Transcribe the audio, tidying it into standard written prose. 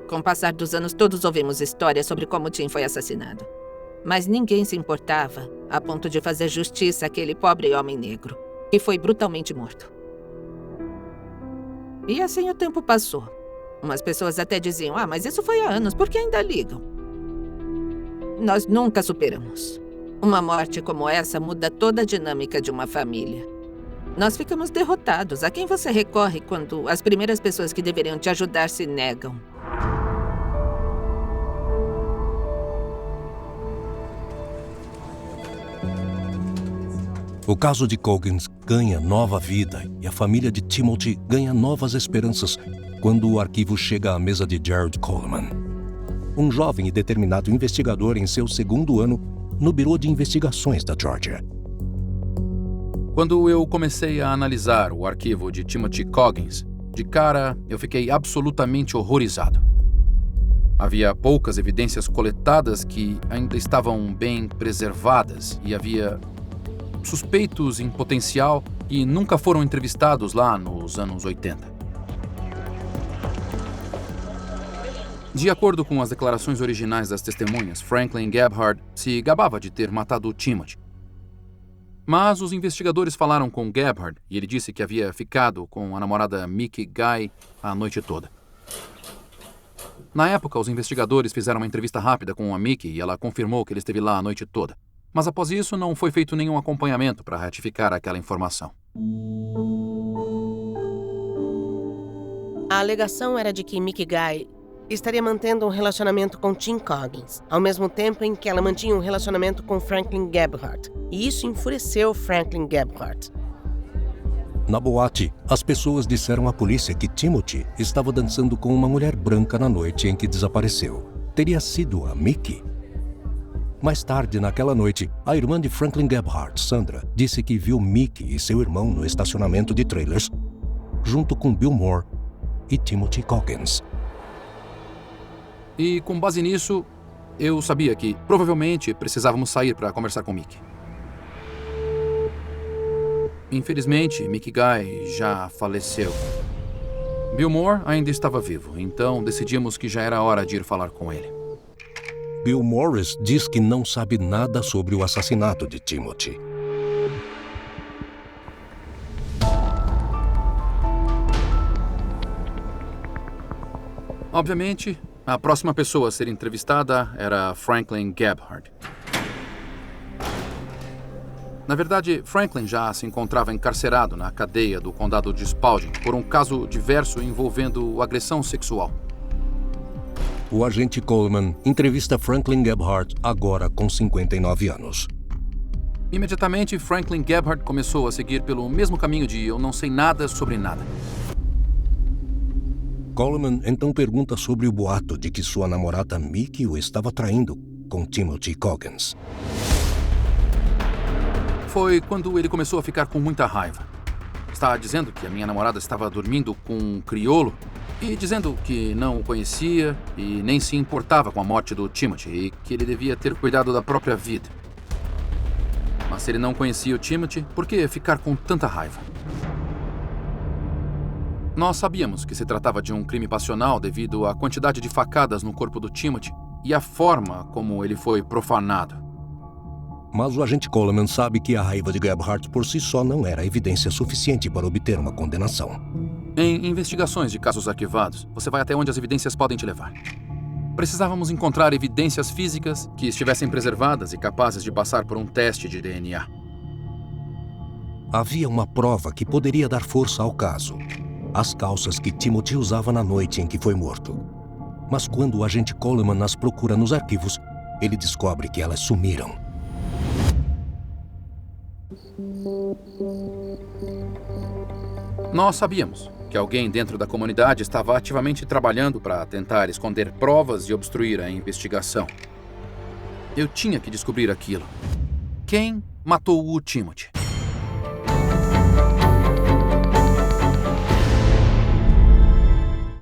Com o passar dos anos, todos ouvimos histórias sobre como Tim foi assassinado. Mas ninguém se importava a ponto de fazer justiça àquele pobre homem negro, que foi brutalmente morto. E assim o tempo passou. Umas pessoas até diziam, mas isso foi há anos, por que ainda ligam? Nós nunca superamos. Uma morte como essa muda toda a dinâmica de uma família. Nós ficamos derrotados. A quem você recorre quando as primeiras pessoas que deveriam te ajudar se negam? O caso de Coggins ganha nova vida e a família de Timothy ganha novas esperanças quando o arquivo chega à mesa de Gerald Coleman, um jovem e determinado investigador em seu segundo ano no Bureau de Investigações da Georgia. Quando eu comecei a analisar o arquivo de Timothy Coggins, de cara eu fiquei absolutamente horrorizado. Havia poucas evidências coletadas que ainda estavam bem preservadas e havia suspeitos em potencial que nunca foram entrevistados lá nos anos 80. De acordo com as declarações originais das testemunhas, Franklin Gebhardt se gabava de ter matado Timothy. Mas os investigadores falaram com Gebhardt e ele disse que havia ficado com a namorada Mickey Guy a noite toda. Na época, os investigadores fizeram uma entrevista rápida com a Mickey e ela confirmou que ele esteve lá a noite toda. Mas após isso, não foi feito nenhum acompanhamento para ratificar aquela informação. A alegação era de que Mickey Guy estaria mantendo um relacionamento com Tim Coggins, ao mesmo tempo em que ela mantinha um relacionamento com Franklin Gebhardt. E isso enfureceu Franklin Gebhardt. Na boate, as pessoas disseram à polícia que Timothy estava dançando com uma mulher branca na noite em que desapareceu. Teria sido a Mickey? Mais tarde, naquela noite, a irmã de Franklin Gebhardt, Sandra, disse que viu Mickey e seu irmão no estacionamento de trailers, junto com Bill Moore e Timothy Coggins. E com base nisso, eu sabia que provavelmente precisávamos sair para conversar com Mickey. Infelizmente, Mickey Guy já faleceu. Bill Moore ainda estava vivo, então decidimos que já era hora de ir falar com ele. Bill Morris diz que não sabe nada sobre o assassinato de Timothy. Obviamente, a próxima pessoa a ser entrevistada era Franklin Gebhardt. Na verdade, Franklin já se encontrava encarcerado na cadeia do condado de Spalding por um caso diverso envolvendo agressão sexual. O agente Coleman entrevista Franklin Gebhardt agora com 59 anos. Imediatamente, Franklin Gebhardt começou a seguir pelo mesmo caminho de eu não sei nada sobre nada. Coleman então pergunta sobre o boato de que sua namorada Mickey o estava traindo com Timothy Coggins. Foi quando ele começou a ficar com muita raiva. Estava dizendo que a minha namorada estava dormindo com um crioulo e dizendo que não o conhecia e nem se importava com a morte do Timothy e que ele devia ter cuidado da própria vida. Mas se ele não conhecia o Timothy, por que ficar com tanta raiva? Nós sabíamos que se tratava de um crime passional devido à quantidade de facadas no corpo do Timothy e a forma como ele foi profanado. Mas o agente Coleman sabe que a raiva de Gebhardt por si só não era evidência suficiente para obter uma condenação. Em investigações de casos arquivados, você vai até onde as evidências podem te levar. Precisávamos encontrar evidências físicas que estivessem preservadas e capazes de passar por um teste de DNA. Havia uma prova que poderia dar força ao caso. As calças que Timothy usava na noite em que foi morto. Mas quando o agente Coleman as procura nos arquivos, ele descobre que elas sumiram. Nós sabíamos que alguém dentro da comunidade estava ativamente trabalhando para tentar esconder provas e obstruir a investigação. Eu tinha que descobrir aquilo. Quem matou o Timothy?